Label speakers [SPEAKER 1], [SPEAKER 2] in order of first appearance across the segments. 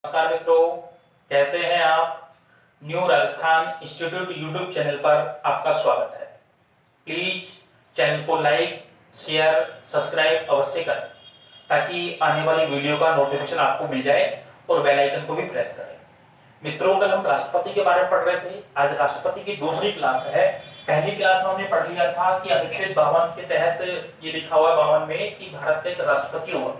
[SPEAKER 1] नमस्कार मित्रों, कैसे हैं आप। New Rajasthan institute YouTube channel पर आपका स्वागत है। प्लीज चैनल को लाइक, शेयर, सब्सक्राइब अवश्य करें ताकि आने वाली वीडियो का नोटिफिकेशन आपको मिल जाए और बेल आइकन को भी प्रेस करें। मित्रों, कल हम राष्ट्रपति के बारे में पढ़ रहे थे। आज राष्ट्रपति की दूसरी क्लास है। पहली क्लास में हमने पढ़ लिया था कि अनुच्छेद 52 के तहत ये लिखा हुआ है 52 में कि भारत का एक राष्ट्रपति होगा।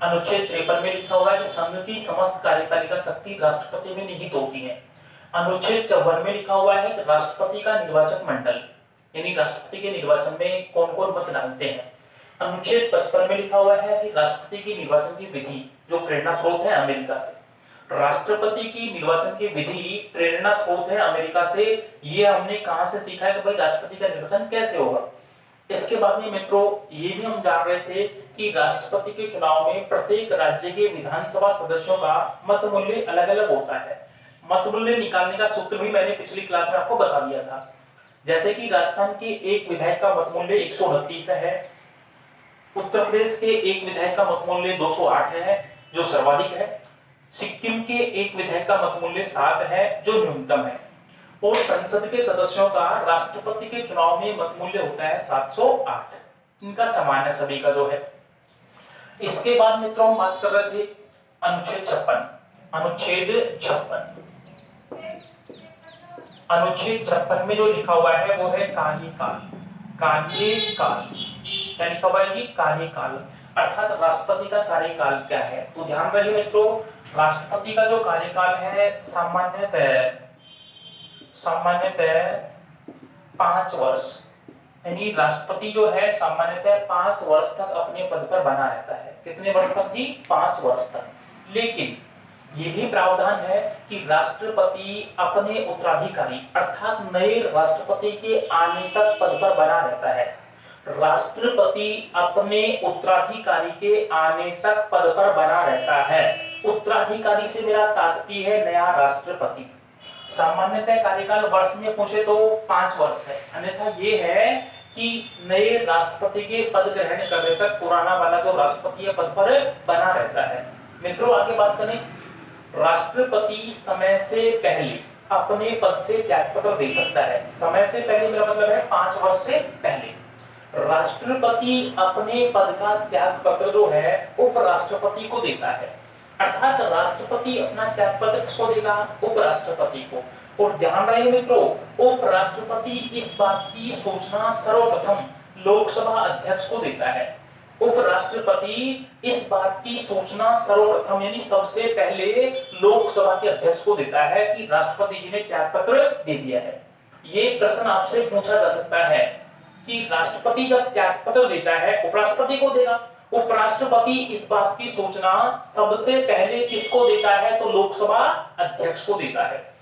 [SPEAKER 1] अनुच्छेद 53 में लिखा हुआ है कि संघ की समस्त कार्यपालिका शक्ति राष्ट्रपति में निहित होती है। अनुच्छेद 54 में लिखा हुआ है कि राष्ट्रपति का निर्वाचक मंडल यानी राष्ट्रपति के निर्वाचन में कौन कौन मत डालते हैं। अनुच्छेद 55 में लिखा हुआ है कि राष्ट्रपति की निर्वाचन की विधि जो प्रेरणा स्रोत है अमेरिका से। राष्ट्रपति की निर्वाचन की विधि प्रेरणा स्रोत है अमेरिका से। ये हमने कहां से सीखा है कि भाई राष्ट्रपति का निर्वाचन कैसे होगा। इसके बाद में मित्रों ये भी हम जान रहे थे कि राष्ट्रपति के चुनाव में प्रत्येक राज्य के विधानसभा सदस्यों का मत मूल्य अलग अलग होता है। मत मूल्य निकालने का सूत्र भी मैंने पिछली क्लास में आपको बता दिया था। जैसे कि राजस्थान के एक विधायक का मत मूल्य 129 है, उत्तर प्रदेश के एक विधायक का मत मूल्य 208 है जो सर्वाधिक है, सिक्किम के एक विधायक का मत मूल्य 7 है जो न्यूनतम है, और संसद के सदस्यों का राष्ट्रपति के चुनाव में मत मूल्य होता है 708। इनका समान है सभी का जो है। इसके बाद मित्रों हम बात कर रहे थे अनुच्छेद 56। अनुच्छेद 56 में जो लिखा हुआ है वो है कार्यकाल। कार्यकाल क्या लिखा हुआ है जी? कार्यकाल, अर्थात राष्ट्रपति का कार्यकाल क्या है। तो ध्यान रखिए मित्रों, राष्ट्रपति का जो कार्यकाल है सामान्यतः 5 वर्ष, यानी राष्ट्रपति जो है सामान्यतः 5 वर्ष तक अपने पद पर बना रहता है। कितने वर्ष तक जी? 5 वर्ष तक। लेकिन ये भी प्रावधान है कि राष्ट्रपति अपने उत्तराधिकारी अर्थात नए राष्ट्रपति के आने तक पद पर बना रहता है। राष्ट्रपति अपने उत्तराधिकारी के आने तक पद पर बना रहता है। उत्तराधिकारी से मेरा तात्पर्य है नया राष्ट्रपति। सामान्यतः कार्यकाल वर्ष में पूछे तो 5 वर्ष है, अन्यथा ये है कि नए राष्ट्रपति के पद ग्रहण करने तक पुराना वाला जो राष्ट्रपति पद पर बना रहता है। मित्रों आगे बात करें, राष्ट्रपति समय से पहले अपने पद से त्यागपत्र दे सकता है। समय से पहले मेरा मतलब है 5 वर्ष से पहले। राष्ट्रपति अपने पद का त्यागपत्र जो है उपराष्ट्रपति को देता है, अर्थात राष्ट्रपति अपना त्यागपत्र किसको देगा? उपराष्ट्रपति को। और ध्यान रहे मित्रों, उपराष्ट्रपति इस बात की सूचना सर्वप्रथम लोकसभा अध्यक्ष को देता है। उपराष्ट्रपति इस बात की सूचना सर्वप्रथम यानी सबसे पहले लोकसभा के अध्यक्ष को देता है कि राष्ट्रपति जी ने त्यागपत्र दे दिया है। ये प्रश्न आपसे पूछा जा सकता है कि राष्ट्रपति जब त्यागपत्र देता है उपराष्ट्रपति को देगा। उपराष्ट्रपति इस बात की सूचना सबसे पहले किसको देता है? तो लोकसभा अध्यक्ष को देता है।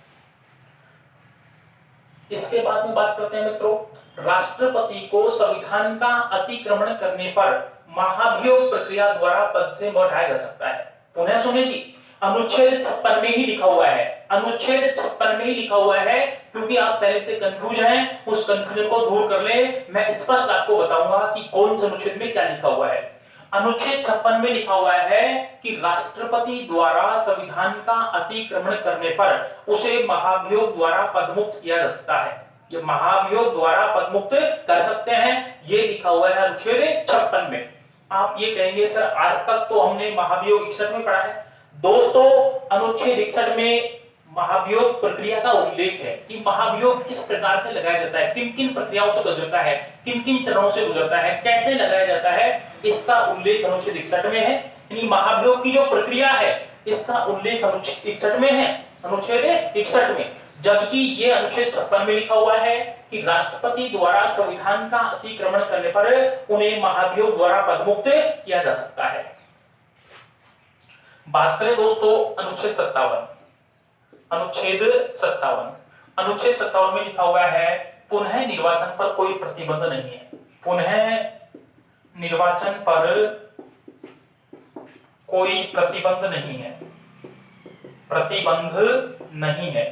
[SPEAKER 1] इसके बाद में बात करते हैं मित्रों, राष्ट्रपति को संविधान का अतिक्रमण करने पर महाभियोग प्रक्रिया द्वारा पद से हटाया जा सकता है। पुनः सुनिए जी, अनुच्छेद 56 में ही लिखा हुआ है। अनुच्छेद 56 में ही लिखा हुआ है, क्योंकि आप पहले से कंफ्यूज हैं, उस कंफ्यूजन को दूर कर ले। मैं स्पष्ट आपको बताऊंगा कि कौन से अनुच्छेद में क्या लिखा हुआ है। अनुच्छेद 56 में लिखा हुआ है कि राष्ट्रपति द्वारा संविधान का अतिक्रमण करने पर उसे महाभियोग द्वारा पदमुक्त किया जा सकता है। ये महाभियोग द्वारा पदमुक्त कर सकते हैं, ये लिखा हुआ है अनुच्छेद 56 में। आप ये कहेंगे सर आज तक तो हमने महाभियोग 61 में पढ़ा है। दोस्तों अनुच्छेद 61 में महाभियोग प्रक्रिया का उल्लेख है कि महाभियोग किस प्रकार से लगाया जाता है, किन किन प्रक्रियाओं से गुजरता है, किन किन चरणों से गुजरता है, कैसे लगाया जाता है, इसका उल्लेख अनुच्छेद 61 में है। यानी महाभियोग की जो प्रक्रिया है इसका उल्लेख अनुच्छेद 61 में है, अनुच्छेद 61 में। जबकि ये अनुच्छेद 56 में लिखा हुआ है कि राष्ट्रपति द्वारा संविधान का अतिक्रमण करने पर उन्हें महाभियोग द्वारा पदमुक्त किया जा सकता है। बात करें दोस्तों अनुच्छेद 57। अनुच्छेद 57 में लिखा हुआ है पुनः निर्वाचन पर कोई प्रतिबंध नहीं है। पुनः निर्वाचन पर कोई प्रतिबंध नहीं है, प्रतिबंध नहीं है।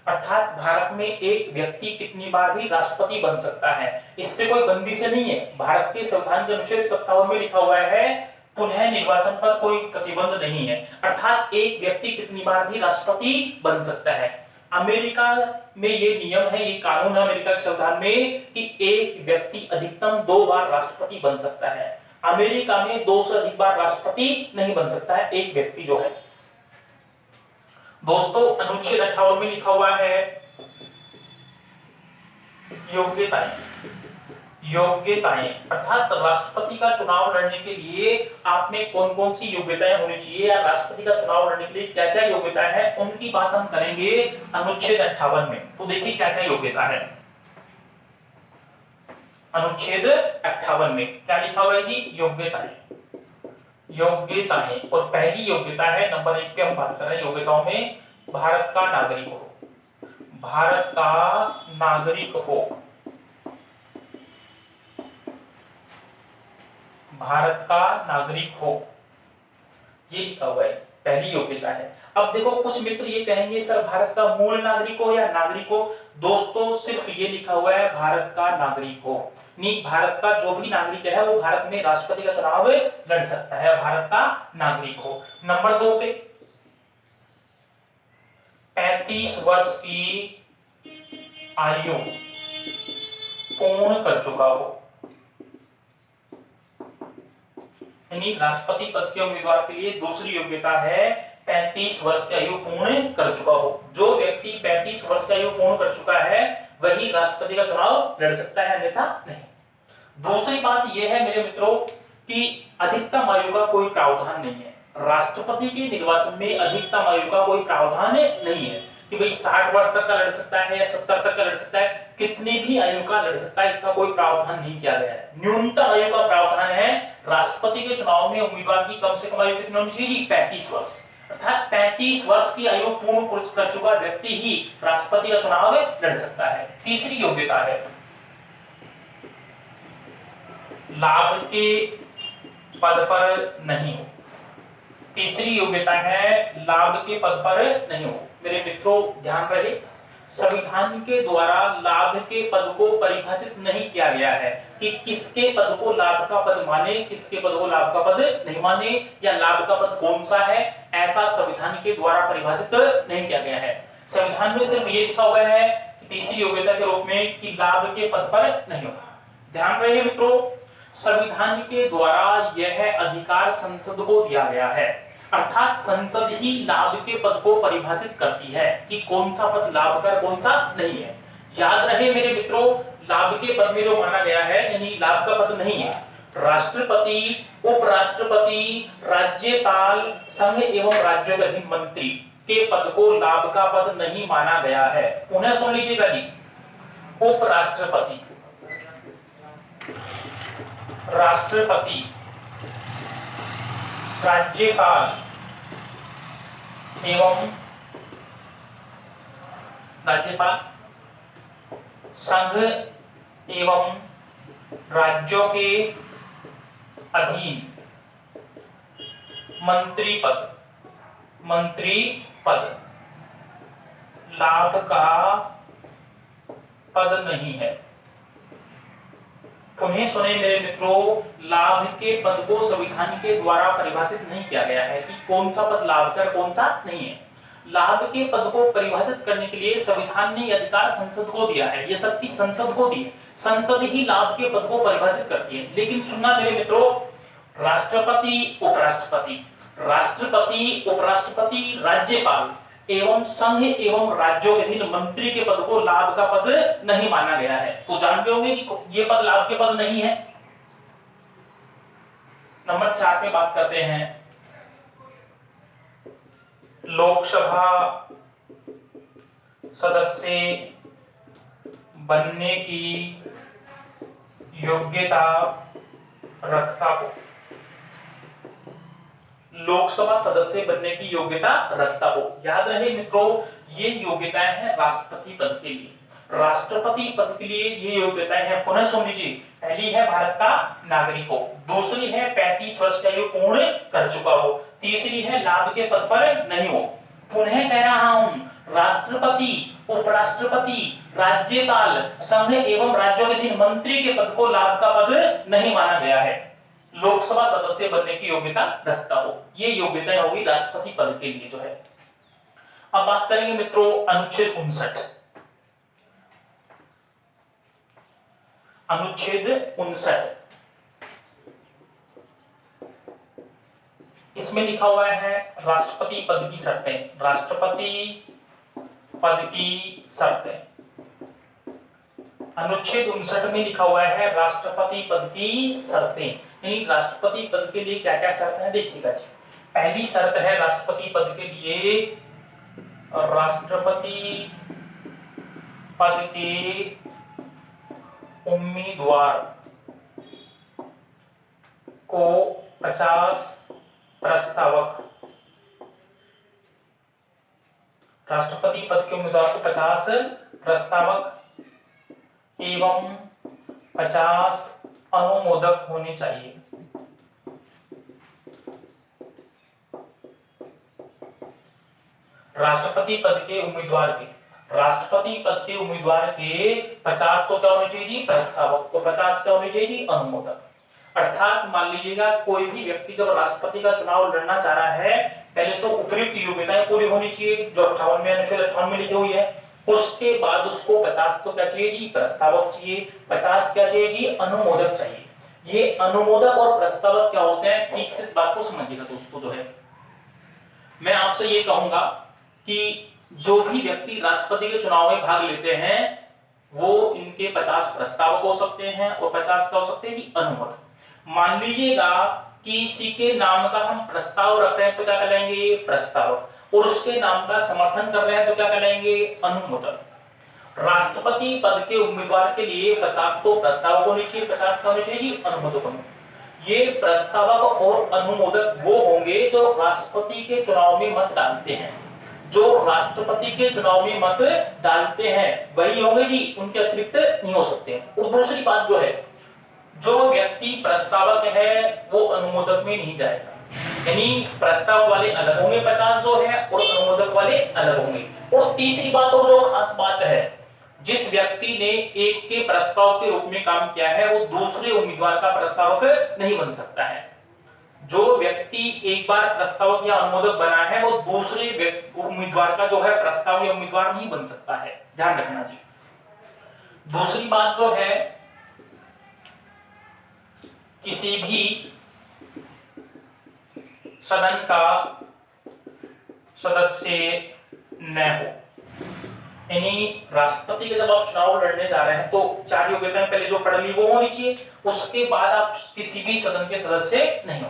[SPEAKER 1] अर्थात भारत में एक व्यक्ति कितनी बार भी राष्ट्रपति बन सकता है, इस पे कोई बंदी से नहीं है। भारत के संविधान के अनुच्छेद 57 में लिखा हुआ है पुनः निर्वाचन पर कोई प्रतिबंध नहीं है, अर्थात एक व्यक्ति कितनी बार भी राष्ट्रपति बन सकता है। अमेरिका में ये नियम है, ये कानून है अमेरिका के संविधान में कि एक व्यक्ति अधिकतम 2 बार राष्ट्रपति बन सकता है। अमेरिका में 2 से अधिक बार राष्ट्रपति नहीं बन सकता है एक व्यक्ति जो है। दोस्तों अनुच्छेद 58 में लिखा हुआ है योग्यताएं, योग्यताएं अर्थात राष्ट्रपति का चुनाव लड़ने के लिए आप में कौन कौन सी योग्यताएं होनी चाहिए या राष्ट्रपति का चुनाव लड़ने के लिए क्या क्या योग्यताएं हैं उनकी बात हम करेंगे अनुच्छेद 58 में। तो देखिए क्या क्या योग्यता है अनुच्छेद 58 में, क्या लिखा हुआ है जी, योग्यताएं। योग्यताएं और पहली योग्यता है नंबर 1 पे हम बात कर रहे हैं योग्यताओं में, भारत का नागरिक हो, भारत का नागरिक हो, भारत का नागरिक हो, ये लिखा हुआ है, पहली योग्यता है। अब देखो कुछ मित्र ये कहेंगे सर भारत का मूल नागरिक हो या नागरिक हो। दोस्तों सिर्फ ये लिखा हुआ है भारत का नागरिक हो, नहीं भारत का जो भी नागरिक है वो भारत में राष्ट्रपति का चुनाव लड़ सकता है, भारत का नागरिक हो। नंबर 2 पे 35 वर्ष की आयु पूर्ण कर चुका हो, यानी राष्ट्रपति पद के उम्मीदवार के लिए दूसरी योग्यता है 35 वर्ष की आयु पूर्ण कर चुका हो। जो व्यक्ति 35 वर्ष की आयु पूर्ण कर चुका है वही राष्ट्रपति का चुनाव लड़ सकता है, अन्यथा नहीं। दूसरी बात यह है मेरे मित्रों कि अधिकतम आयु का कोई प्रावधान नहीं है। राष्ट्रपति के निर्वाचन में अधिकतम आयु का कोई प्रावधान नहीं है कि भाई 60 वर्ष तक का लड़ सकता है या 70 तक का लड़ सकता है, कितनी भी आयु का लड़ सकता है, इसका कोई प्रावधान नहीं किया गया है। न्यूनतम आयु का प्रावधान है राष्ट्रपति के चुनाव में उम्मीदवार की कम से कम आयु कितनी होनी चाहिए, 35 वर्ष, अर्थात 35 वर्ष की आयु पूर्ण कर चुका व्यक्ति ही राष्ट्रपति का चुनाव लड़ सकता है। तीसरी योग्यता है लाभ के पद पर नहीं हो, तीसरी योग्यता है लाभ के पद पर नहीं हो। मेरे मित्रों ध्यान रहे, संविधान के द्वारा लाभ के पद को परिभाषित नहीं किया गया है कि किसके पद को लाभ का पद माने, किसके पद को लाभ का पद नहीं माने, या लाभ का पद कौन सा है, ऐसा संविधान के द्वारा परिभाषित नहीं किया गया है। संविधान में सिर्फ ये लिखा हुआ है कि तीसरी योग्यता के रूप में कि लाभ के पद पर नहीं हो। ध्यान रहे मित्रों, संविधान के द्वारा यह अधिकार संसद को दिया गया है, अर्थात संसद ही लाभ के पद को परिभाषित करती है कि कौन सा पद लाभ का कौन सा नहीं है। याद रहे मेरे मित्रों, लाभ के पद में जो माना गया है यानी लाभ का पद नहीं है, राष्ट्रपति, उपराष्ट्रपति, राज्यपाल, संघ एवं राज्यों के अधीन मंत्री के पद को लाभ का पद नहीं माना गया है। उन्हें सुन लीजिएगा जी, उपराष्ट्रपति, राष्ट्रपति, राज्यपाल एवं संघ एवं राज्यों के अधीन मंत्री पद लाभ का पद नहीं है। उन्हें सुने मेरे मित्रों, लाभ के पद को संविधान के द्वारा परिभाषित नहीं किया गया है कि कौन सा पद लाभ का कौन सा नहीं है। लाभ के पद को परिभाषित करने के लिए संविधान ने अधिकार संसद को दिया है, ये शक्ति संसद को दी है, संसद ही लाभ के पद को परिभाषित करती है। लेकिन सुनना मेरे मित्रों, राष्ट्रपति, उपराष्ट्रपति, राज्यपाल एवं संघ एवं राज्यों के अधीन मंत्री के पद को लाभ का पद नहीं माना गया है। तो जानते होंगे कि ये पद लाभ के पद नहीं है। नंबर 4 पे बात करते हैं लोकसभा सदस्य बनने की योग्यता रखता हो, लोकसभा सदस्य बनने की योग्यता रखता हो। याद रहे मित्रों, ये योग्यताएं हैं राष्ट्रपति पद के लिए। राष्ट्रपति पद के लिए ये योग्यताएं हैं, पुनः सुन लीजिए, पहली है भारत का नागरिक हो, दूसरी है 35 वर्ष की आयु पूर्ण कर चुका हो, तीसरी है लाभ के पद पर नहीं हो। पुनः कह रहा हूं, राष्ट्रपति, उपराष्ट्रपति, राज्यपाल, संघ एवं राज्यों के अधीन मंत्री के पद को लाभ का पद नहीं माना गया है। लोकसभा सदस्य बनने की योग्यता रखता हो। ये योग्यताएं होगी राष्ट्रपति पद के लिए जो है। अब बात करेंगे मित्रों अनुच्छेद 59। अनुच्छेद 59 इसमें लिखा हुआ है राष्ट्रपति पद की शर्तें। राष्ट्रपति पद की शर्तें अनुच्छेद 59 में लिखा हुआ है राष्ट्रपति पद की शर्तें। यानी राष्ट्रपति पद के लिए क्या क्या शर्त है देखिएगा जी। पहली शर्त है राष्ट्रपति पद के लिए, राष्ट्रपति पद के उम्मीदवार को 50 प्रस्तावक, राष्ट्रपति पद के उम्मीदवार को 50 प्रस्तावक एवं 50 अनुमोदक होने चाहिए। राष्ट्रपति पद के उम्मीदवार के, राष्ट्रपति पद के उम्मीदवार के 50 तो क्या होने चाहिए जी प्रस्तावक, तो 50 क्या होने चाहिए जी अनुमोदक। अर्थात मान लीजिएगा कोई भी व्यक्ति जब राष्ट्रपति का चुनाव लड़ना चाह रहा है, पहले तो उपयुक्त योग्यताएं पूरी होनी चाहिए जो 58 में अनुच्छेद 58 में लिखी हुई है। उसके बाद उसको 50 तो क्या चाहिए जी प्रस्तावक चाहिए, 50 क्या चाहिए जी अनुमोदक चाहिए। ये अनुमोदक और प्रस्तावक क्या होते हैं, ठीक से इस बात को समझिएगा दोस्तों। जो है मैं आपसे ये कहूंगा कि जो भी व्यक्ति राष्ट्रपति के चुनाव में भाग लेते हैं वो इनके 50 प्रस्तावक हो सकते हैं और 50 क्या हो सकते हैं जी अनुमोदक। मान लीजिएगा किसी के नाम का हम प्रस्ताव रख रहे हैं तो क्या कहलाएंगे प्रस्तावक, और उसके नाम का समर्थन कर रहे हैं तो क्या कहलाएंगे अनुमोदक। राष्ट्रपति पद के उम्मीदवार के लिए 50 तो प्रस्तावक होने चाहिए, 50 का होने चाहिए जी अनुमोदक होने। ये प्रस्तावक और अनुमोदक वो होंगे जो राष्ट्रपति के चुनाव में मत डालते हैं, जो राष्ट्रपति के चुनाव में मत डालते हैं वही होंगे जी, उनके अतिरिक्त नहीं हो सकते। और दूसरी बात जो है, जो व्यक्ति प्रस्तावक है वो अनुमोदक में नहीं जाएगा, यानी प्रस्ताव वाले अलग होंगे 50 जो है और अनुमोदक वाले अलग होंगे। और तीसरी बात और जो खास बात है, जिस व्यक्ति ने एक के प्रस्ताव के रूप में काम किया है वो दूसरे उम्मीदवार का प्रस्तावक नहीं बन सकता है। जो व्यक्ति एक बार प्रस्तावक या अनुमोदक बना है वो दूसरे उम्मीदवार का जो है प्रस्ताव या उम्मीदवार नहीं बन सकता है, ध्यान रखना जी। दूसरी बात जो है, किसी भी सदन का सदस्य न हो, यानी राष्ट्रपति के जब आप चुनाव लड़ने जा रहे हैं तो 4 योग्यताएं पहले जो पढ़ ली वो होनी चाहिए। उसके बाद आप किसी भी सदन के सदस्य नहीं हो,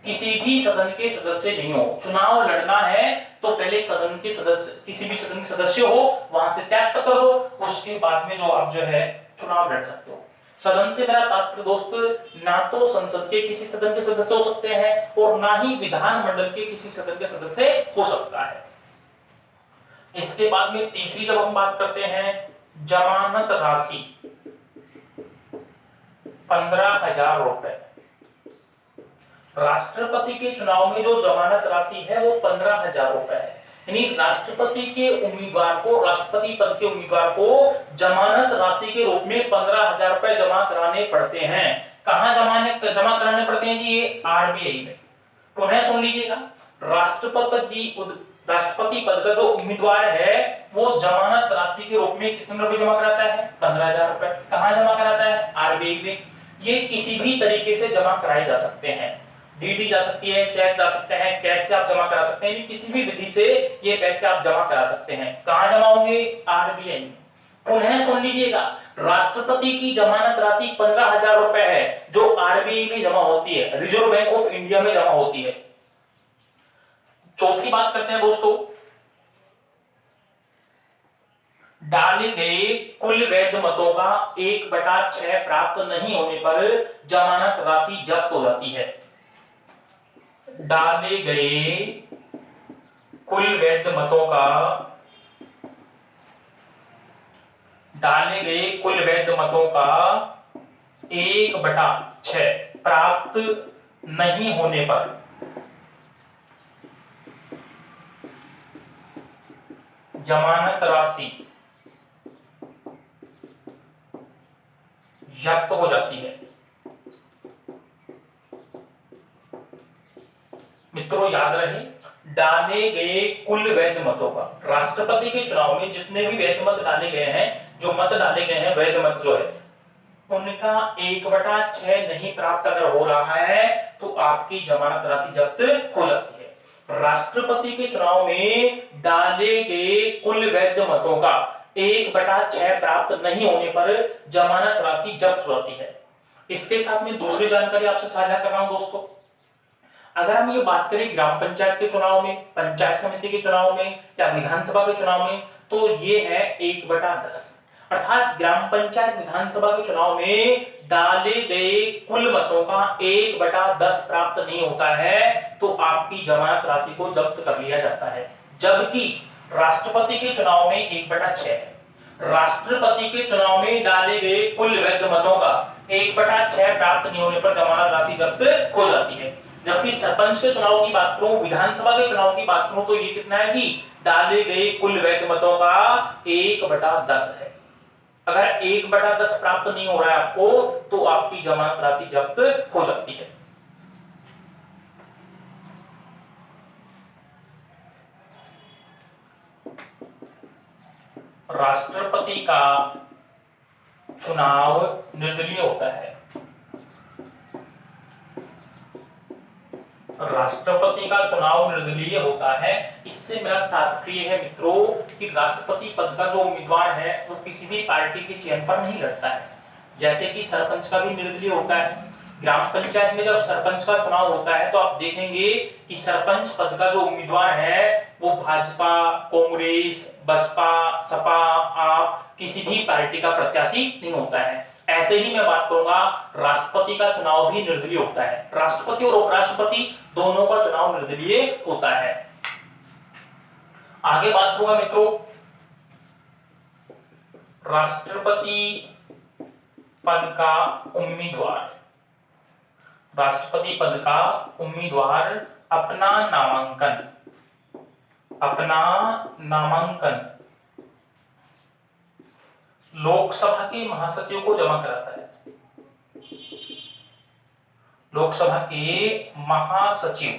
[SPEAKER 1] किसी भी सदन के सदस्य नहीं हो। चुनाव लड़ना है तो पहले सदन के सदस्य, किसी भी सदन के सदस्य हो, वहां से त्याग पत्र दो, उसके बाद में जो आप जो है चुनाव लड़ सकते हो। सदन से मेरा तात्पर्य दोस्त ना तो संसद के किसी सदन के सदस्य हो सकते हैं और ना ही विधानमंडल के किसी सदन के सदस्य हो सकता है। इसके बाद में तीसरी जब हम बात करते हैं जमानत राशि 15,000 रुपए। राष्ट्रपति के चुनाव में जो जमानत राशि है वो 15,000 रुपए है, यानी राष्ट्रपति के उम्मीदवार को, राष्ट्रपति पद के उम्मीदवार को जमानत राशि के रूप में 15,000 रुपए जमा कराने पड़ते हैं। कहां जमा कराने पड़ते हैं जी, ये आरबीआई में। पुनः सुन लीजिएगा, राष्ट्रपति पद का जो उम्मीदवार है वो जमानत राशि के रूप में कितने रुपए जमा कराता है 15,000 रुपए। कहां जमा कराता है आरबीआई में। ये किसी भी तरीके से जमा कराए जा सकते हैं, डीडी जा सकती है, चेक जा सकते हैं, कैश से आप जमा करा सकते हैं, किसी भी विधि से ये पैसे आप जमा करा सकते हैं। कहां जमा होंगे आरबीआई में। पुनः सुन लीजिएगा, राष्ट्रपति की जमानत राशि 15,000 रुपए है जो आरबीआई में जमा होती है, रिजर्व बैंक ऑफ इंडिया में जमा होती है। चौथी बात करते हैं दोस्तों, डाले गए कुल वैध मतों का 1/6 प्राप्त नहीं होने पर जमानत राशि जब्त हो जाती है। डाले गए कुल वैध मतों का, डाले गए कुल वैध मतों का 1/6 प्राप्त नहीं होने पर जमानत राशि जब्त हो जाती है। मित्रों याद रहे, डाले गए कुल वैध मतों का, राष्ट्रपति के चुनाव में जितने भी वैध मत डाले गए हैं, जो मत डाले गए हैं वैध मत जो है, उनका 1/6 नहीं प्राप्त अगर हो रहा है तो आपकी जमानत राशि जब्त हो जाती है। राष्ट्रपति के चुनाव में डाले गए कुल वैध मतों का 1/6 प्राप्त नहीं होने पर जमानत राशि जब्त होती है। इसके साथ में दूसरी जानकारी आपसे साझा कर रहा हूं दोस्तों। अगर हम ये बात करें ग्राम पंचायत के चुनाव में, पंचायत समिति के चुनाव में या विधानसभा के चुनाव में, तो ये है 1/10, अर्थात ग्राम पंचायत विधानसभा के चुनाव में डाले गए कुल मतों का 1/10 प्राप्त नहीं होता है तो आपकी जमानत राशि को जब्त कर लिया जाता है। जबकि राष्ट्रपति के चुनाव में 1/6 है। राष्ट्रपति के चुनाव में डाले गए कुल वैध मतों का 1/6 प्राप्त नहीं होने पर जमानत राशि जब्त हो जाती है। जबकि सरपंच के चुनाव की बात करूं, विधानसभा के चुनाव की बात करूं, तो ये कितना है जी, डाले गए कुल वैध मतों का 1/10 है। अगर 1/10 प्राप्त नहीं हो रहा है आपको तो आपकी जमानत राशि जब्त हो जाती है। राष्ट्रपति का चुनाव निर्दलीय होता है। राष्ट्रपति का चुनाव निर्दलीय होता है। इससे मेरा तात्पर्य है मित्रों कि राष्ट्रपति पद का जो उम्मीदवार है वो किसी भी पार्टी के चयन पर नहीं लड़ता है। जैसे कि सरपंच का भी निर्दलीय होता है। ग्राम पंचायत में जब सरपंच का चुनाव होता है तो आप देखेंगे कि सरपंच पद का जो उम्मीदवार है वो भाजपा, कांग्रेस, बसपा, सपा, आप किसी भी पार्टी का प्रत्याशी नहीं होता है। ऐसे ही मैं बात करूंगा, राष्ट्रपति का चुनाव भी निर्दलीय होता है। राष्ट्रपति और उपराष्ट्रपति दोनों का चुनाव निर्दलीय होता है। आगे बात करूंगा मित्रों, राष्ट्रपति पद का उम्मीदवार, राष्ट्रपति पद का उम्मीदवार अपना नामांकन लोकसभा के महासचिव को जमा कराता है। लोकसभा के महासचिव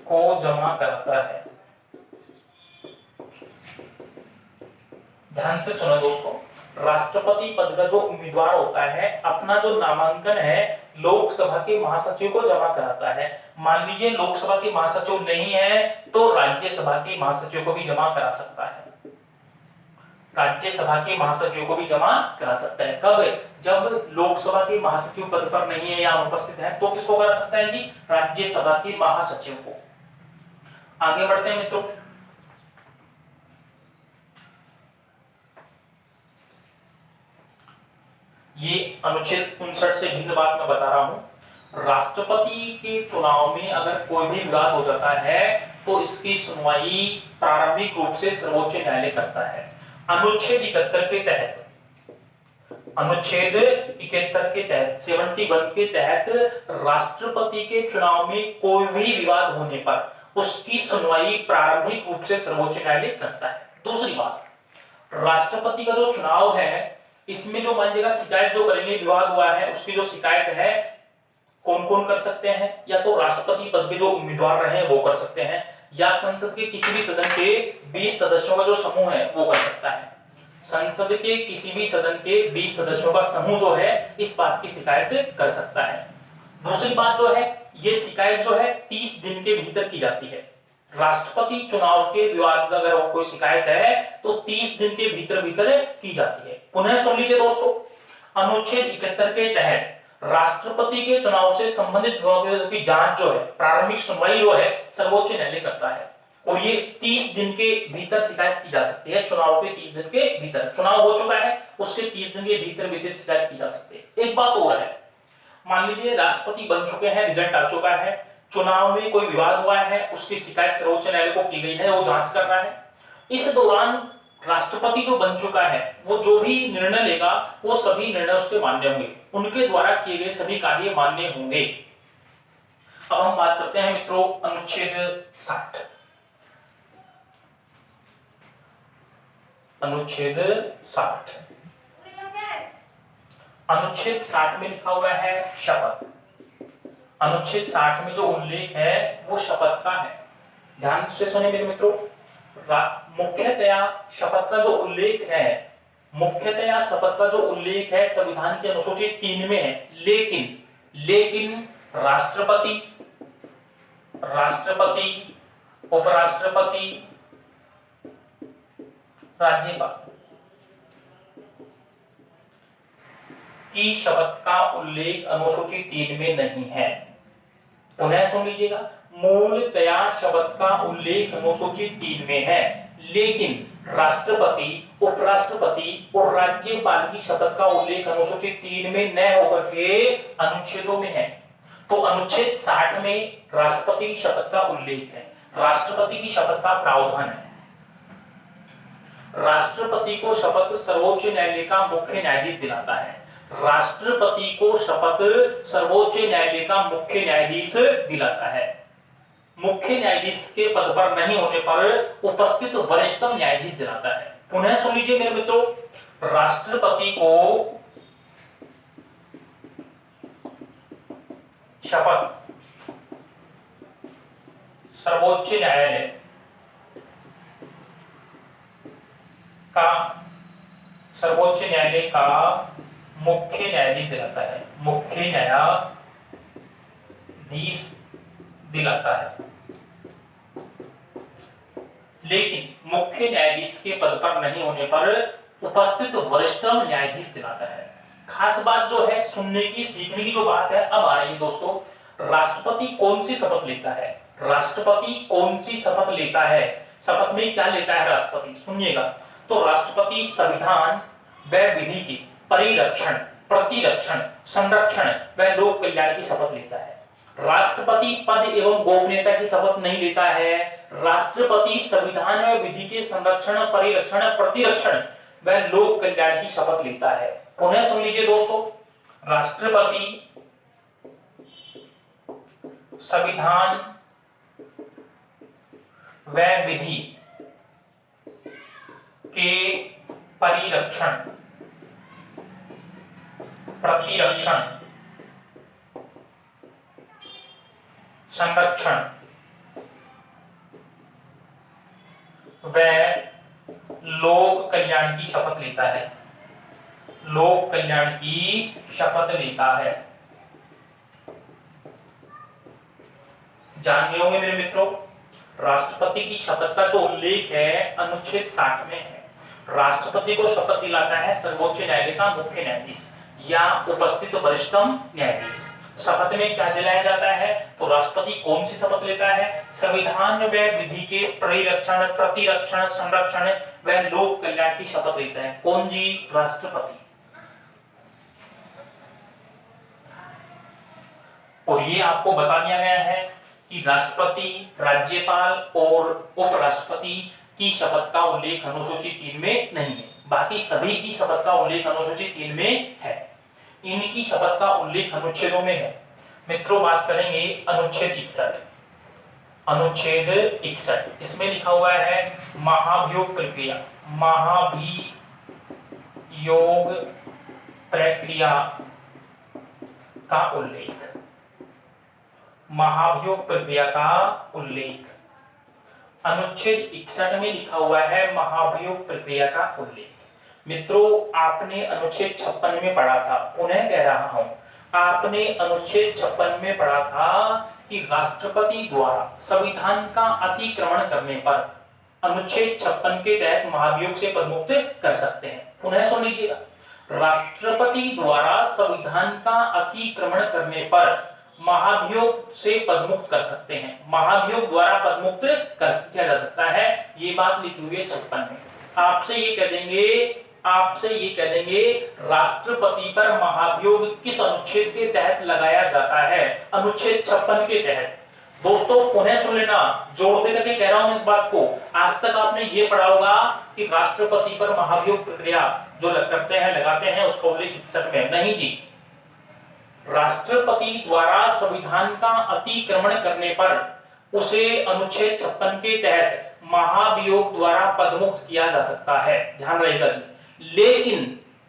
[SPEAKER 1] को जमा कराता है। ध्यान से सुनो दोस्तों, राष्ट्रपति पद का जो उम्मीदवार होता है अपना जो नामांकन है लोकसभा के महासचिव को जमा कराता है। मान लीजिए लोकसभा के महासचिव नहीं है तो राज्यसभा के महासचिव को भी जमा करा सकता है। राज्यसभा के महासचिव को भी जमा करा सकता है। कब? जब लोकसभा के महासचिव पद पर नहीं है या अनुपस्थित है तो किसको करा सकता है जी? राज्यसभा के महासचिव को। आगे बढ़ते हैं मित्रों, ये अनुच्छेद 59 से भिन्न बात मैं बता रहा हूं। राष्ट्रपति के चुनाव में अगर कोई भी विवाद हो जाता है तो इसकी सुनवाई प्रारंभिक रूप से सर्वोच्च न्यायालय करता है। अनुच्छेद 71 के तहत, अनुच्छेद 71 के तहत 71 के तहत राष्ट्रपति के चुनाव में कोई भी विवाद होने पर उसकी सुनवाई प्रारंभिक रूप से सर्वोच्च न्यायालय करता है। दूसरी बात, राष्ट्रपति का जो चुनाव है इसमें जो मान लीजिएगा शिकायत जो करेंगे, विवाद हुआ है उसकी जो शिकायत है कौन कौन कर सकते हैं? या तो राष्ट्रपति पद के जो उम्मीदवार रहे वो कर सकते हैं, या संसद के किसी भी सदन के 20 सदस्यों का जो समूह है वो कर सकता है। संसद के किसी भी सदन के 20 सदस्यों का समूह जो है इस बात की शिकायत कर सकता है। दूसरी बात जो है, ये शिकायत जो है 30 दिन के भीतर की जाती है। राष्ट्रपति चुनाव के विवाद अगर कोई शिकायत है तो 30 दिन के भीतर की जाती है। पुनः सुन लीजिए दोस्तों, अनुच्छेद 71 के तहत राष्ट्रपति के चुनाव से संबंधित विवादों की जांच जो है, प्रारंभिक सुनवाई जो है सर्वोच्च न्यायालय करता है और ये 30 दिन के भीतर शिकायत की जा सकती है। चुनाव के 30 दिन के भीतर, चुनाव हो चुका है उसके 30 दिन के भीतर शिकायत की जा सकती है। एक बात और है, मान लीजिए राष्ट्रपति बन चुके हैं, रिजल्ट आ चुका है, चुनाव में कोई विवाद हुआ है, उसकी शिकायत सर्वोच्च न्यायालय को की गई है, वो जांच कर रहा है। इस दौरान राष्ट्रपति जो बन चुका है वो जो भी निर्णय लेगा वो सभी निर्णय उसके मान्य होंगे, उनके द्वारा किए गए सभी कार्य मान्य होंगे। अब हम बात करते हैं मित्रों अनुच्छेद 60। अनुच्छेद 60, अनुच्छेद 60 में लिखा हुआ है शपथ। अनुच्छेद 60 में जो उल्लेख है वो शपथ का है। ध्यान से सुनिए मेरे मित्रों, मुख्यतया शपथ का जो उल्लेख है, मुख्यतया शपथ का जो उल्लेख है संविधान के अनुसूची 3 में है, लेकिन राष्ट्रपति, उपराष्ट्रपति, राज्यपाल की शपथ का उल्लेख अनुसूची 3 में नहीं है। पुनः सुन लीजिएगा, मूलतया शपथ का उल्लेख अनुसूची 3 में है, लेकिन राष्ट्रपति, उपराष्ट्रपति और राज्यपाल की शपथ का उल्लेख अनुसूची 3 में न होकर के अनुच्छेदों में है। तो अनुच्छेद 60 में राष्ट्रपति की शपथ का उल्लेख है, राष्ट्रपति की शपथ का प्रावधान है। राष्ट्रपति को शपथ सर्वोच्च न्यायालय का मुख्य न्यायाधीश दिलाता है। राष्ट्रपति को शपथ सर्वोच्च न्यायालय का मुख्य न्यायाधीश दिलाता है। मुख्य न्यायाधीश के पद पर नहीं होने पर उपस्थित वरिष्ठतम न्यायाधीश दिलाता है। पुनः सुन लीजिए मेरे मित्रों, राष्ट्रपति को शपथ सर्वोच्च न्यायालय का मुख्य न्यायाधीश दिलाता है, मुख्य न्यायाधीश दिलाता है। लेकिन मुख्य न्यायाधीश के पद पर नहीं होने पर उपस्थित वरिष्ठतम न्यायाधीश दिलाता है। खास बात जो है, सुनने की, सीखने की जो बात है अब आ रही है दोस्तों। राष्ट्रपति कौन सी शपथ लेता है? राष्ट्रपति कौन सी शपथ लेता है? शपथ में क्या लेता है राष्ट्रपति? सुनिएगा, तो राष्ट्रपति संविधान व विधि की परिरक्षण, प्रतिरक्षण, संरक्षण व लोक कल्याण की शपथ लेता है। राष्ट्रपति पद एवं गोपनीयता की शपथ नहीं लेता है। राष्ट्रपति संविधान व विधि के संरक्षण, परिरक्षण, प्रतिरक्षण व लोक कल्याण की शपथ लेता है। पुनः सुन लीजिए दोस्तों, राष्ट्रपति संविधान व विधि के परिरक्षण, प्रतिरक्षण, संरक्षण व लोक कल्याण की शपथ लेता है। लोक कल्याण की शपथ लेता है। जान होंगे मेरे मित्रों, राष्ट्रपति की शपथ का जो उल्लेख है अनुच्छेद 60 में है। राष्ट्रपति को शपथ दिलाता है सर्वोच्च न्यायालय का मुख्य न्यायाधीश या उपस्थित वरिष्ठतम न्यायाधीश। शपथ में क्या दिलाया जाता है? तो राष्ट्रपति कौन सी शपथ लेता है? संविधान व विधि के परिरक्षण, प्रतिरक्षण, संरक्षण व लोक कल्याण की शपथ लेता है। कौन जी? राष्ट्रपति। और ये आपको बता दिया गया है कि राष्ट्रपति, राज्यपाल और उपराष्ट्रपति की शपथ का उल्लेख अनुसूची 3 में नहीं है। बाकी सभी की शपथ का उल्लेख अनुसूची 3 में है। इनकी शपथ का उल्लेख अनुच्छेदों में है। मित्रों, बात करेंगे अनुच्छेद 61। अनुच्छेद 61, इसमें लिखा हुआ है महाभियोग प्रक्रिया। महाभियोग प्रक्रिया का उल्लेख। महाभियोग प्रक्रिया का उल्लेख अनुच्छेद 61 में लिखा हुआ है। महाभियोग प्रक्रिया का उल्लेख मित्रों, आपने अनुच्छेद 56 में पढ़ा था। पुनः कह रहा हूं, आपने अनुच्छेद 56 में पढ़ा था कि राष्ट्रपति द्वारा संविधान का अतिक्रमण करने पर अनुच्छेद 56 के तहत महाभियोग से पदमुक्त कर सकते हैं। पुनः सुन लीजिएगा, राष्ट्रपति द्वारा संविधान का अतिक्रमण करने पर महाभियोग से पदमुक्त कर सकते हैं। महाभियोग द्वारा पदमुक्त किया जा सकता है। ये बात लिखी हुई है 56 में। आपसे ये कह देंगे राष्ट्रपति पर महाभियोग किस अनुच्छेद के तहत लगाया जाता है? अनुच्छेद 56 के तहत। दोस्तों पुनः सुन लेना, जोड़ देकर के कह रहा हूं इस बात को। आज तक आपने ये पढ़ा होगा कि राष्ट्रपति पर महाभियोग प्रक्रिया जो लगाते हैं उसका उल्लेख 61 में नहीं जी। राष्ट्रपति द्वारा संविधान का अतिक्रमण करने पर उसे अनुच्छेद 56 के तहत महाभियोग द्वारा पदमुक्त किया जा सकता है। ध्यान रहेगा जी।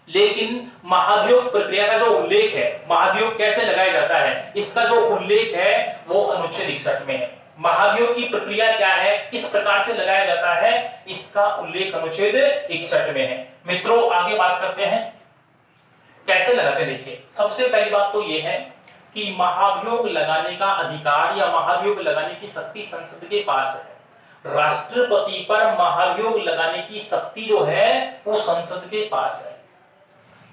[SPEAKER 1] लेकिन महाभियोग प्रक्रिया का जो उल्लेख है, महाभियोग कैसे लगाया जाता है, इसका जो उल्लेख है वो अनुच्छेद 61 में है। महाभियोग की प्रक्रिया क्या है, किस प्रकार से लगाया जाता है, इसका उल्लेख अनुच्छेद 61 में है। मित्रों आगे बात करते हैं कैसे लगाते। देखिए सबसे पहली बात तो यह है कि महाभियोग लगाने का अधिकार या महाभियोग लगाने की शक्ति संसद के पास है। राष्ट्रपति पर महाभियोग लगाने की शक्ति जो है वो संसद के पास है।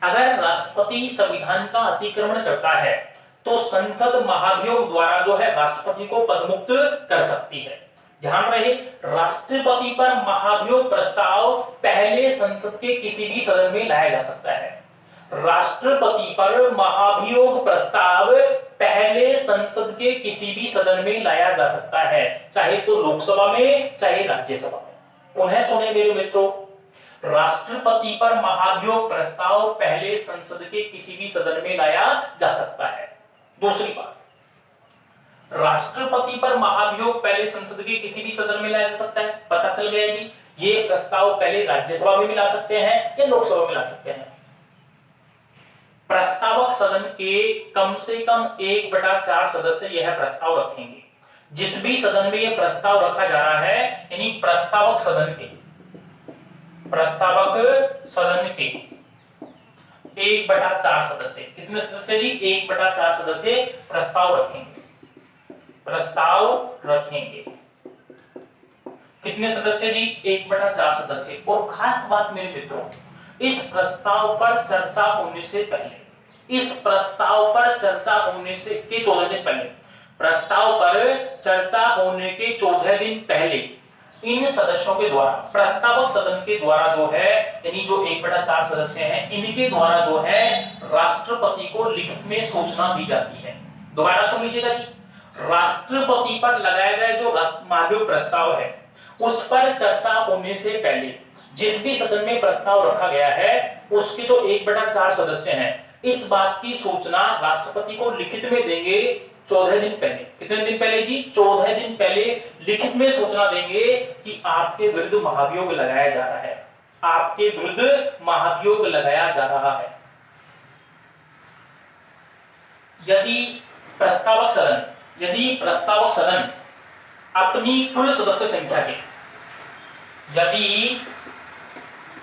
[SPEAKER 1] अगर राष्ट्रपति संविधान का अतिक्रमण करता है तो संसद महाभियोग द्वारा जो है राष्ट्रपति को पदमुक्त कर सकती है। ध्यान रहे, राष्ट्रपति पर महाभियोग प्रस्ताव पहले संसद के किसी भी सदन में लाया जा सकता है। राष्ट्रपति पर महाभियोग प्रस्ताव पहले संसद के किसी भी सदन में लाया जा सकता है, चाहे तो लोकसभा में चाहे राज्यसभा में। उन्हें सुने मेरे मित्रों, राष्ट्रपति पर महाभियोग प्रस्ताव पहले संसद के किसी भी सदन में लाया जा सकता है। दूसरी बात, राष्ट्रपति पर महाभियोग पहले संसद के किसी भी सदन में लाया जा सकता है। पता चल गया जी, ये प्रस्ताव पहले राज्यसभा में भी ला सकते हैं या लोकसभा में ला सकते हैं। प्रस्तावक सदन के कम से कम 1/4 सदस्य यह प्रस्ताव रखेंगे। जिस भी सदन में यह प्रस्ताव रखा जा रहा है, यानी प्रस्तावक सदन के 1/4 सदस्य, कितने सदस्य जी, 1/4 सदस्य प्रस्ताव रखेंगे। कितने सदस्य जी, 1/4 सदस्य। और खास बात मेरे मित्रों, इस प्रस्ताव पर चर्चा होने से पहले, इस प्रस्ताव पर चर्चा होने से के 14 दिन पहले, प्रस्ताव पर चर्चा होने के 14 दिन पहले इन सदस्यों के द्वारा, प्रस्तावक सदन के द्वारा जो है, यानी जो 1/4 सदस्य हैं, इनके द्वारा जो है राष्ट्रपति को लिखित में सूचना दी जाती है। दोबारा सुन लीजिएगा जी, राष्ट्रपति पर लगाया गया जो महाभियोग प्रस्ताव है, उस पर चर्चा होने से पहले जिस भी सदन में प्रस्ताव रखा गया है, उसके जो 1/4 सदस्य हैं, इस बात की सूचना राष्ट्रपति को लिखित में देंगे 14 दिन पहले। कितने दिन पहले जी, 14 दिन पहले लिखित में सूचना देंगे कि आपके विरुद्ध महाभियोग लगाया जा रहा है, आपके विरुद्ध महाभियोग लगाया जा रहा है। यदि प्रस्तावक सदन अपनी कुल सदस्य संख्या के, यदि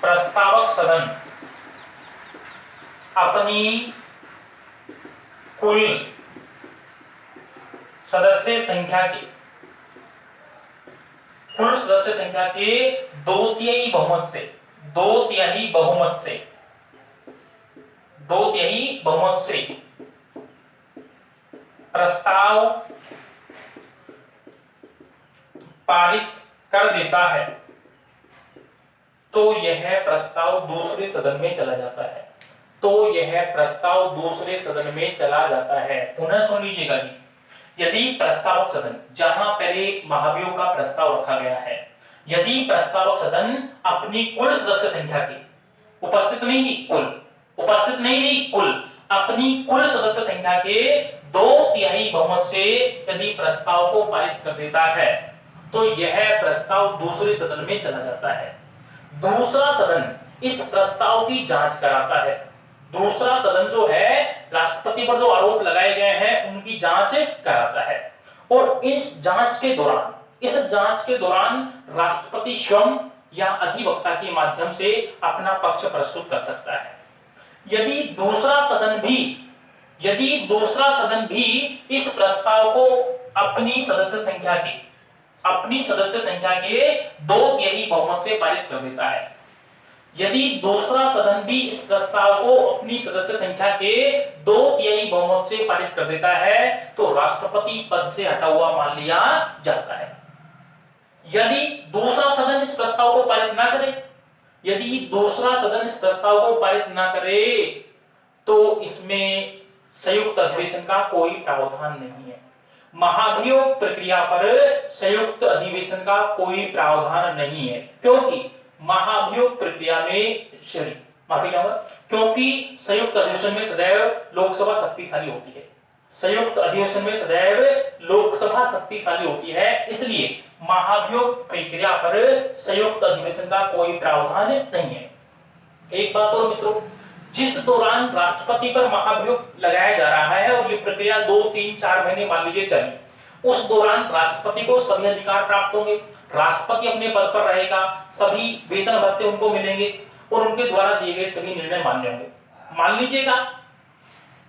[SPEAKER 1] प्रस्तावक सदन अपनी कुल सदस्य संख्या के 2/3 बहुमत से प्रस्ताव पारित कर देता है तो यह प्रस्ताव दूसरे सदन में चला जाता है। पुनः सुन लीजिएगा जी, यदि प्रस्तावक सदन, जहां पहले महाभियोग का प्रस्ताव रखा गया है, यदि प्रस्तावक सदन अपनी कुल सदस्य संख्या की, उपस्थित नहीं जी कुल, अपनी कुल सदस्य संख्या के 2/3 बहुमत से यदि प्रस्ताव को पारित कर देता है तो यह प्रस्ताव दूसरे सदन में चला जाता है। दूसरा सदन इस प्रस्ताव की जांच कराता है। दूसरा सदन जो है राष्ट्रपति पर जो आरोप लगाए गए हैं उनकी जांच कराता है, और इस जांच के दौरान राष्ट्रपति स्वयं या अधिवक्ता के माध्यम से अपना पक्ष प्रस्तुत कर सकता है। यदि दूसरा सदन भी इस प्रस्ताव को अपनी सदस्य संख्या के 2/3 बहुमत से पारित कर देता है, यदि दूसरा सदन भी इस प्रस्ताव को अपनी सदस्य संख्या के 2/3 बहुमत से पारित कर देता है तो राष्ट्रपति पद से हटा हुआ मान लिया जाता है। यदि दूसरा सदन इस प्रस्ताव को पारित ना करे, तो इसमें संयुक्त अधिवेशन का कोई प्रावधान नहीं है। महाभियोग प्रक्रिया पर संयुक्त अधिवेशन का कोई प्रावधान नहीं है, क्योंकि महाभियोग प्रक्रिया में क्योंकि संयुक्त अधिवेशन में सदैव लोकसभा शक्तिशाली होती है, इसलिए महाभियोग प्रक्रिया पर संयुक्त अधिवेशन का कोई प्रावधान नहीं है। एक बात और मित्रों, जिस दौरान राष्ट्रपति पर महाभियोग लगाया जा रहा है और ये प्रक्रिया 2, 3, 4 महीने मान लीजिए चली, उस दौरान राष्ट्रपति को सभी अधिकार प्राप्त होंगे, राष्ट्रपति अपने पद पर रहेगा, सभी वेतन भत्ते उनको मिलेंगे और उनके द्वारा दिए गए सभी निर्णय मान्य होंगे। मान लीजिएगा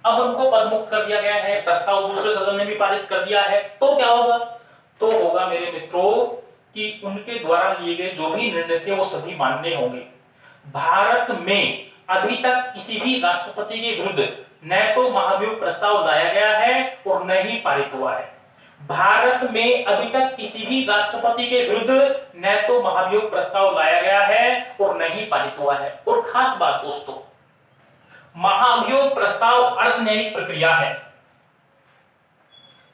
[SPEAKER 1] अब उनको पद मुक्त कर दिया गया है, प्रस्ताव दूसरे सदन ने भी पारित कर दिया है, तो क्या होगा? तो होगा मेरे मित्रों कि उनके द्वारा लिए गए जो भी निर्णय थे वो सभी मान्य होंगे। भारत में अभी तक किसी भी राष्ट्रपति के विरुद्ध न तो महाभियोग प्रस्ताव लाया गया है और न ही पारित हुआ है। भारत में अभी तक किसी भी राष्ट्रपति के विरुद्ध न तो महाभियोग प्रस्ताव लाया गया है और न ही पारित हुआ है। और खास बात दोस्तों, महाभियोग प्रस्ताव अर्धन्यायिक प्रक्रिया है।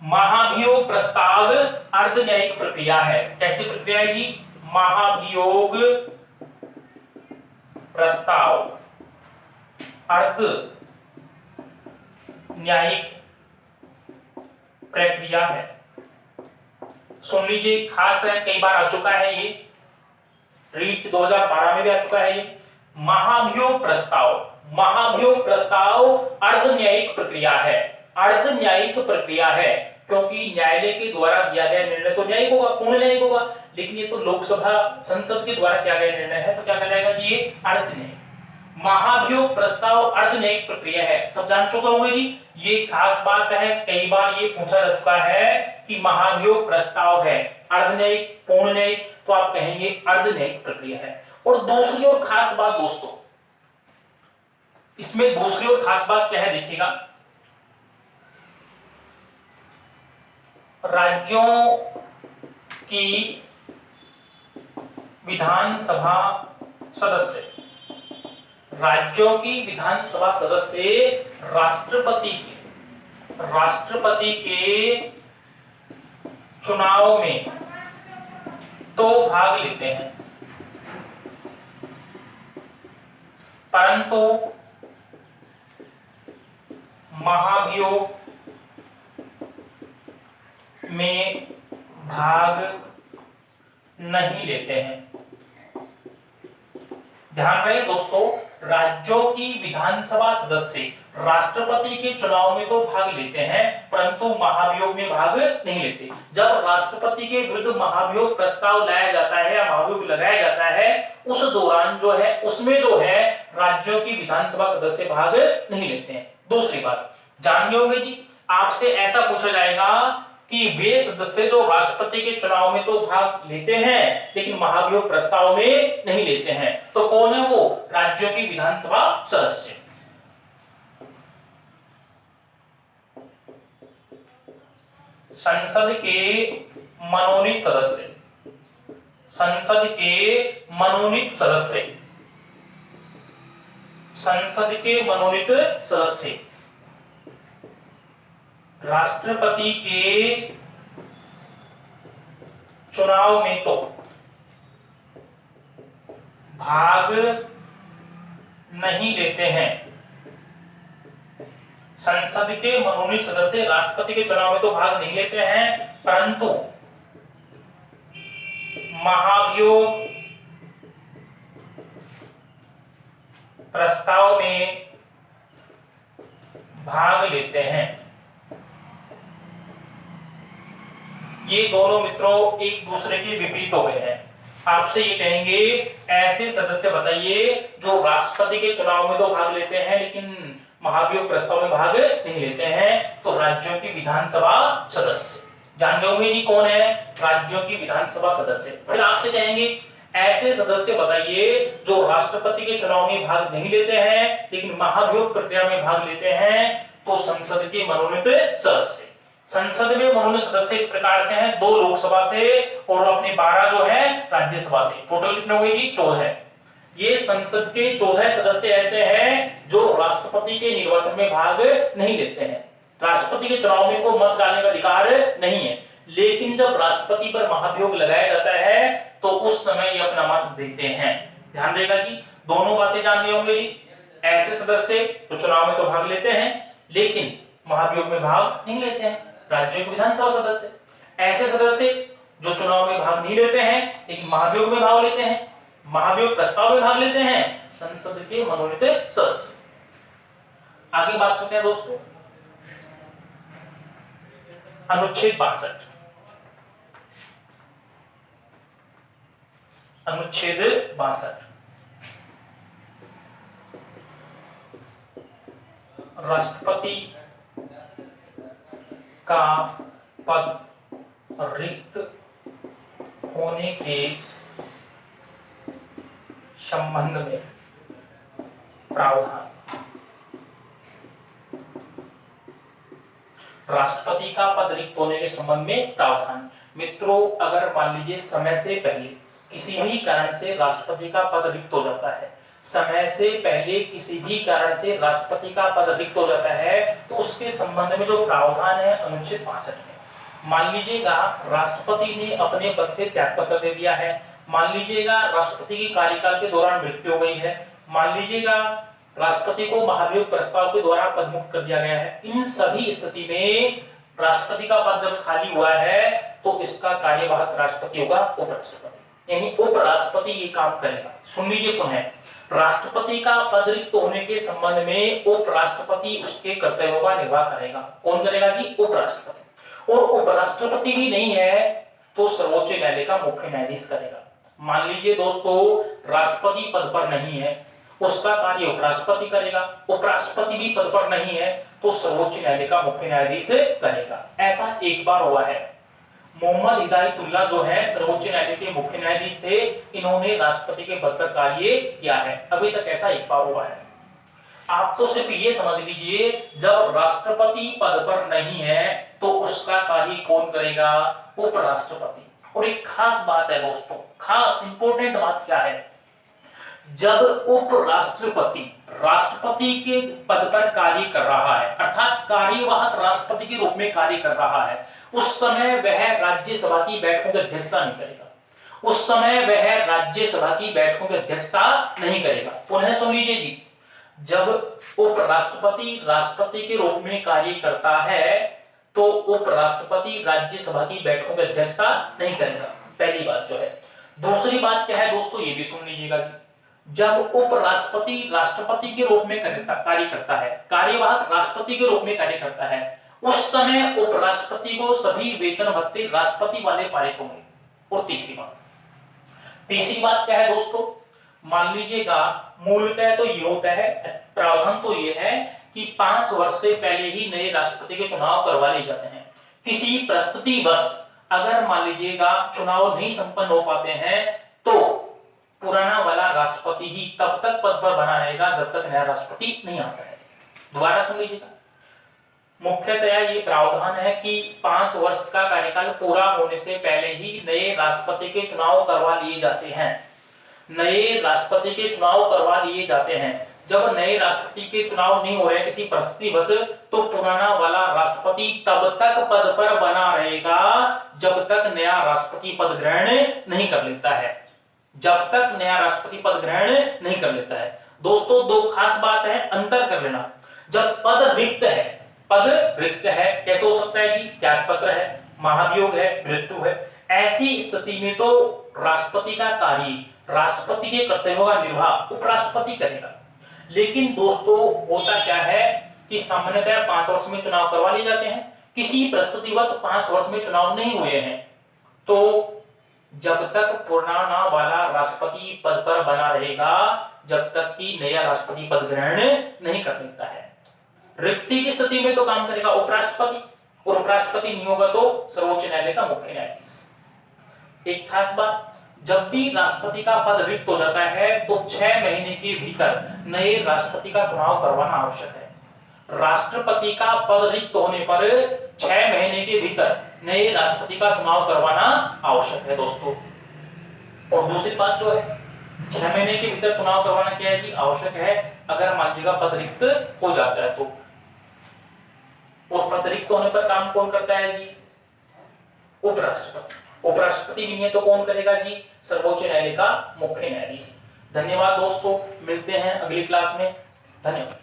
[SPEAKER 1] महाभियोग प्रस्ताव अर्धन्यायिक प्रक्रिया है। कैसी प्रक्रिया है जी? महाभियोग प्रस्ताव अर्ध न्यायिक प्रक्रिया है। सुन लीजिए, खास है, कई बार आ चुका है ये, रीट 2012 में भी आ चुका है ये। महाभियोग प्रस्ताव अर्ध न्यायिक प्रक्रिया है। अर्ध न्यायिक प्रक्रिया है क्योंकि न्यायालय के द्वारा दिया गया निर्णय तो न्यायिक होगा, पूर्ण न्यायिक होगा, लेकिन ये तो लोकसभा संसद के द्वारा किया गया निर्णय है, तो क्या कहलाएगा जी? ये अर्ध न्यायिक। महाभियोग प्रस्ताव अर्ध न्यायिक प्रक्रिया है, सब जान चुके होंगे जी। ये खास बात है, कई बार ये पूछा जा चुका है कि महाभियोग प्रस्ताव है अर्ध न्यायिक, पूर्ण न्यायिक, तो आप कहेंगे अर्ध न्यायिक प्रक्रिया है। और दूसरी और खास बात दोस्तों, इसमें दूसरी और खास बात क्या है देखिएगा, राज्यों की विधानसभा सदस्य, राज्यों की विधानसभा सदस्य राष्ट्रपति के चुनाव में तो भाग लेते हैं, परंतु महाभियोग में भाग नहीं लेते हैं। ध्यान रहे दोस्तों, राज्यों की विधानसभा सदस्य राष्ट्रपति के चुनाव में तो भाग लेते हैं परंतु महाभियोग में भाग नहीं लेते। जब राष्ट्रपति के विरुद्ध महाभियोग प्रस्ताव लाया जाता है या महाभियोग लगाया जाता है, उस दौरान जो है उसमें जो है राज्यों की विधानसभा सदस्य भाग नहीं लेते हैं। दूसरी बात जान होंगे जी, आपसे ऐसा पूछा जाएगा कि वे सदस्य जो राष्ट्रपति के चुनाव में तो भाग लेते हैं लेकिन महाभियोग प्रस्ताव में नहीं लेते हैं, तो कौन है वो? राज्यों की विधानसभा सदस्य। संसद के मनोनीत सदस्य, संसद के मनोनीत सदस्य, संसद के मनोनीत सदस्य राष्ट्रपति के चुनाव में तो भाग नहीं लेते हैं। संसद के मनोनीत सदस्य राष्ट्रपति के चुनाव में तो भाग नहीं लेते हैं परंतु महाभियोग प्रस्ताव में भाग लेते हैं। ये दोनों मित्रों एक दूसरे के विपरीत हो गए हैं। आपसे ये कहेंगे ऐसे सदस्य बताइए जो राष्ट्रपति के चुनाव में तो भाग लेते हैं लेकिन महाभियोग प्रस्ताव में भाग नहीं लेते हैं, तो राज्यों की विधानसभा सदस्य। जान होंगे जी कौन है? राज्यों की विधानसभा सदस्य। फिर आपसे कहेंगे ऐसे सदस्य बताइए जो राष्ट्रपति के चुनाव में भाग नहीं लेते हैं लेकिन महाभियोग प्रक्रिया में भाग लेते हैं, तो संसद के मनोनीत सदस्य। संसद में मनोनीत सदस्य इस प्रकार से हैं, 2 लोकसभा से और अपने 12 जो है राज्यसभा से। टोटल कितने हुए जी? 14। ये संसद के 14 सदस्य ऐसे हैं जो राष्ट्रपति के निर्वाचन में भाग नहीं लेते हैं। राष्ट्रपति के चुनाव में इनको मत डालने का अधिकार नहीं है, लेकिन जब राष्ट्रपति पर महाभियोग लगाया जाता है तो उस समय ये अपना मत देते हैं। ध्यान रहेगा जी, दोनों बातें जाननी होंगी जी। ऐसे सदस्य जो चुनाव में तो भाग लेते हैं लेकिन महाभियोग में भाग नहीं लेते हैं, राज्यों के विधानसभा सदस्य। ऐसे सदस्य जो चुनाव में भाग नहीं लेते हैं लेकिन महाभियोग में भाग लेते हैं, महाभियोग प्रस्ताव में भाग लेते हैं, संसद के मनोनीत सदस्य। आगे बात करते हैं दोस्तों अनुच्छेद 62। अनुच्छेद 62 राष्ट्रपति का पद रिक्त होने के संबंध में प्रावधान। राष्ट्रपति का पद रिक्त होने के संबंध में प्रावधान। मित्रों, अगर मान लीजिए समय से पहले किसी भी कारण से राष्ट्रपति का पद रिक्त हो जाता है, समय से पहले किसी भी कारण से राष्ट्रपति का पद रिक्त हो जाता है, तो उसके संबंध में जो प्रावधान है अनुच्छेद 62 में। मान लीजिएगा राष्ट्रपति ने अपने पद से त्यागपत्र दे दिया है, मान लीजिएगा राष्ट्रपति की कार्यकाल के दौरान मृत्यु हो गई है, मान लीजिएगा राष्ट्रपति को महाभियोग प्रस्ताव के द्वारा पदमुक्त कर दिया गया है। इन सभी स्थिति में राष्ट्रपति का पद जब खाली हुआ है तो इसका कार्यवाहक राष्ट्रपति होगा उपराष्ट्रपति, यानी उपराष्ट्रपति ये काम करेगा। सुन लीजिए पुनः, राष्ट्रपति का पद रिक्त होने के संबंध में उपराष्ट्रपति उसके कर्तव्यों का निर्वाह करेगा। कौन करेगा जी? उपराष्ट्रपति। और उपराष्ट्रपति भी नहीं है तो सर्वोच्च न्यायालय का मुख्य न्यायाधीश करेगा। मान लीजिए दोस्तों राष्ट्रपति पद पर नहीं है, उसका कार्य उपराष्ट्रपति करेगा, उपराष्ट्रपति भी पद पर नहीं है तो सर्वोच्च न्यायालय का मुख्य न्यायाधीश करेगा। ऐसा एक बार हुआ है। मोहम्मद हिदायतुल्लाह जो है सर्वोच्च न्यायालय के मुख्य न्यायाधीश थे, इन्होंने राष्ट्रपति के पद पर कार्य किया है। अभी तक ऐसा एक बार हुआ है। आप तो सिर्फ ये समझ लीजिए जब राष्ट्रपति पद पर नहीं है तो उसका कार्य कौन करेगा? उपराष्ट्रपति। और एक खास बात है दोस्तों, खास इंपॉर्टेंट बात क्या है, जब उपराष्ट्रपति राष्ट्रपति के पद पर कार्य कर रहा है, अर्थात कार्यवाहक राष्ट्रपति के रूप में कार्य कर रहा है, उस समय वह राज्यसभा की बैठकों की अध्यक्षता नहीं करेगा। उस समय वह राज्यसभा की बैठकों की अध्यक्षता नहीं करेगा। पुनः सुन लीजिए जी, जब उपराष्ट्रपति राष्ट्रपति के रूप में कार्य करता है तो उपराष्ट्रपति राज्यसभा की बैठकों की अध्यक्षता नहीं करेगा। पहली बात जो है। दूसरी बात क्या है दोस्तों, ये भी सुन लीजिएगा जी, जब उपराष्ट्रपति राष्ट्रपति के रूप में कार्य करता है, कार्यवाहक राष्ट्रपति के रूप में कार्य करता है, उस समय उपराष्ट्रपति को सभी वेतन भत्ते राष्ट्रपति वाले पारित होंगे। और तीसरी बात क्या है दोस्तों, मान लीजिएगा मूलतः तो ये होता है, प्रावधान तो ये है कि 5 वर्ष से पहले ही नए राष्ट्रपति के चुनाव करवा लिए जाते हैं। किसी परिस्थितिवश अगर मान लीजिएगा चुनाव नहीं संपन्न हो पाते हैं तो पुराना वाला राष्ट्रपति ही तब तक पद पर बना रहेगा जब तक नया राष्ट्रपति नहीं आता है। दोबारा सुन लीजिएगा, मुख्यतया ये प्रावधान है कि 5 वर्ष का कार्यकाल पूरा होने से पहले ही नए राष्ट्रपति के चुनाव करवा लिए जाते हैं। नए राष्ट्रपति के चुनाव करवा लिए जाते हैं। जब नए राष्ट्रपति के चुनाव नहीं हो रहे किसी परिस्थितिवश तो पुराना वाला राष्ट्रपति तब तक पद पर बना रहेगा जब तक नया राष्ट्रपति पद ग्रहण नहीं कर लेता है। जब तक नया राष्ट्रपति पद ग्रहण नहीं कर लेता है। दोस्तों दो खास बात है, अंतर कर लेना। जब पद रिक्त है कैसे हो सकता है जी? त्यागपत्र है, महाभियोग है, मृत्यु है। ऐसी स्थिति में तो राष्ट्रपति का कार्य, राष्ट्रपति के कर्तव्यों का निर्वाह उपराष्ट्रपति करेगा। लेकिन दोस्तों होता क्या है कि सामान्यतः 5 वर्ष में चुनाव करवा लिए जाते हैं। किसी परिस्थितिवश 5 वर्ष में चुनाव नहीं हुए हैं तो जब तक पुराना वाला राष्ट्रपति पद पर बना रहेगा जब तक कि नया राष्ट्रपति पद ग्रहण नहीं कर लेता है। रिक्ति की स्थिति में तो काम करेगा उपराष्ट्रपति, और उपराष्ट्रपति नहीं होगा तो सर्वोच्च न्यायालय का मुख्य न्यायाधीश। एक खास बात, जब भी राष्ट्रपति का पद रिक्त हो जाता है तो 6 महीने के भीतर नए राष्ट्रपति का चुनाव करवाना आवश्यक है। राष्ट्रपति का पद रिक्त होने पर 6 महीने के भीतर नए राष्ट्रपति का चुनाव करवाना आवश्यक है दोस्तों। और दूसरी बात जो है 6 महीने के भीतर चुनाव करवाना क्या है जी? आवश्यक है अगर मान लीजिएगा पद रिक्त हो जाता है तो। और पद रिक्त होने पर काम कौन करता है जी? उपराष्ट्रपति। उपराष्ट्रपति भी नहीं है तो कौन करेगा जी? सर्वोच्च न्यायालय का मुख्य न्यायाधीश। धन्यवाद दोस्तों, मिलते हैं अगली क्लास में। धन्यवाद।